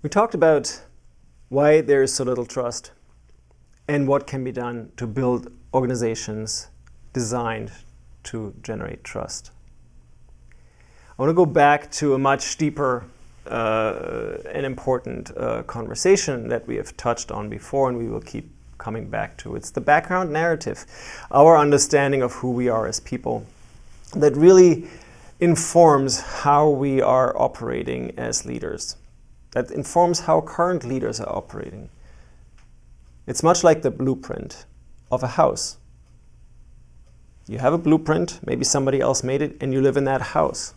We talked about why there is so little trust and what can be done to build organizations designed to generate trust. I want to go back to a much deeper and important conversation that we have touched on before, and we will keep coming back to. It's the background narrative, our understanding of who we are as people, that really informs how we are operating as leaders. That informs how current leaders are operating. It's much like the blueprint of a house. You have a blueprint, maybe somebody else made it, and you live in that house.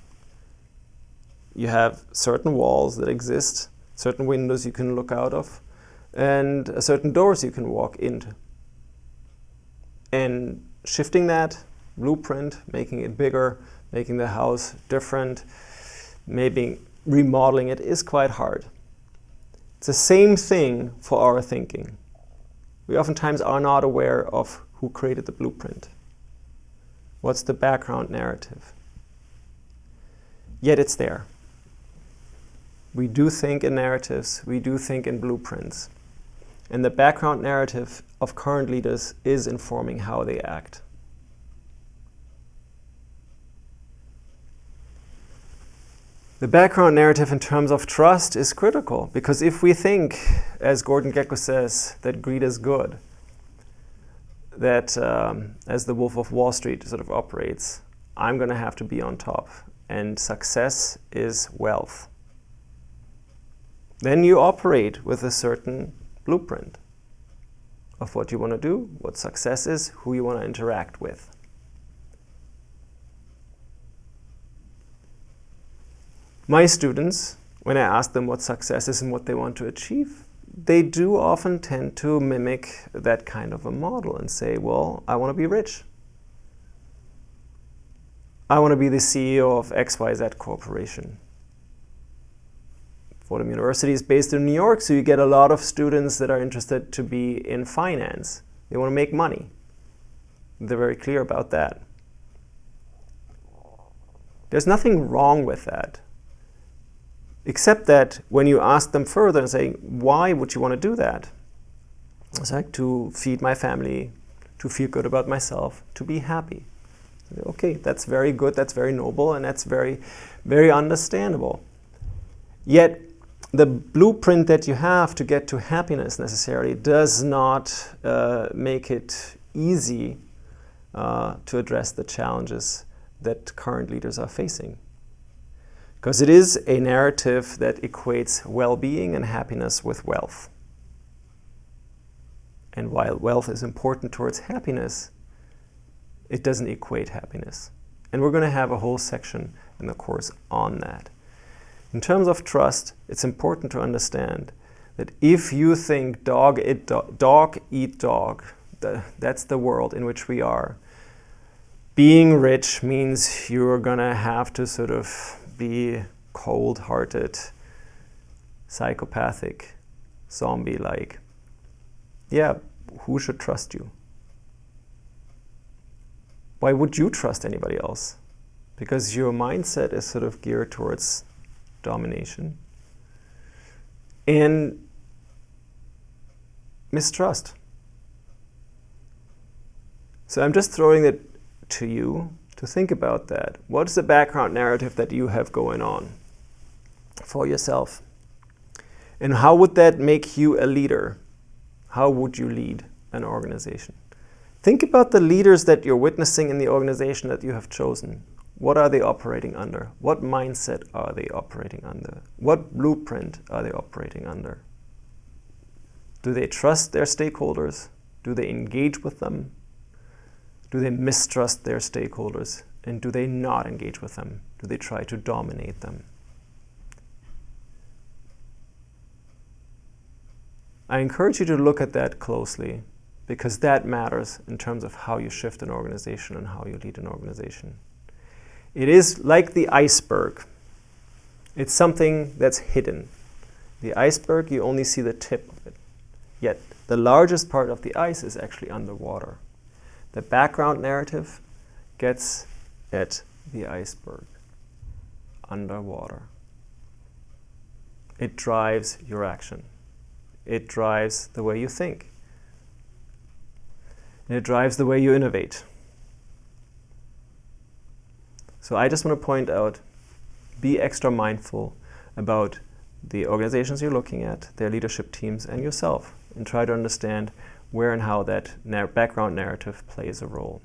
You have certain walls that exist, certain windows you can look out of, and certain doors you can walk into. And shifting that blueprint, making it bigger, making the house different, maybe remodeling it is quite hard. It's the same thing for our thinking. We oftentimes are not aware of who created the blueprint. What's the background narrative? Yet it's there. We do think in narratives, we do think in blueprints. And the background narrative of current leaders is informing how they act. The background narrative in terms of trust is critical, because if we think, as Gordon Gekko says, that greed is good, that as the Wolf of Wall Street sort of operates, I'm going to have to be on top, and success is wealth, then you operate with a certain blueprint of what you want to do, what success is, who you want to interact with. My students, when I ask them what success is and what they want to achieve, they do often tend to mimic that kind of a model and say, well, I want to be rich. I want to be the CEO of XYZ Corporation. Fordham University is based in New York, so you get a lot of students that are interested to be in finance. They want to make money. They're very clear about that. There's nothing wrong with that, except that when you ask them further and say, why would you want to do that? It's like, to feed my family, to feel good about myself, to be happy. Okay, that's very good, that's very noble, and that's very, very understandable. Yet, the blueprint that you have to get to happiness necessarily does not make it easy to address the challenges that current leaders are facing. Because it is a narrative that equates well-being and happiness with wealth. And while wealth is important towards happiness, it doesn't equate happiness. And we're going to have a whole section in the course on that. In terms of trust, it's important to understand that if you think dog eat dog, that's the world in which we are. Being rich means you're going to have to sort of be cold-hearted, psychopathic, zombie-like. Yeah, who should trust you? Why would you trust anybody else? Because your mindset is sort of geared towards domination and mistrust. So I'm just throwing it to you to think about that. What's the background narrative that you have going on for yourself? And how would that make you a leader? How would you lead an organization? Think about the leaders that you're witnessing in the organization that you have chosen. What are they operating under? What mindset are they operating under? What blueprint are they operating under? Do they trust their stakeholders? Do they engage with them? Do they mistrust their stakeholders? And do they not engage with them? Do they try to dominate them? I encourage you to look at that closely, because that matters in terms of how you shift an organization and how you lead an organization. It is like the iceberg. It's something that's hidden. The iceberg, you only see the tip of it. Yet, the largest part of the ice is actually underwater. The background narrative gets at the iceberg underwater. It drives your action. It drives the way you think. And it drives the way you innovate. So I just want to point out, be extra mindful about the organizations you're looking at, their leadership teams, and yourself, and try to understand where and how that background narrative plays a role.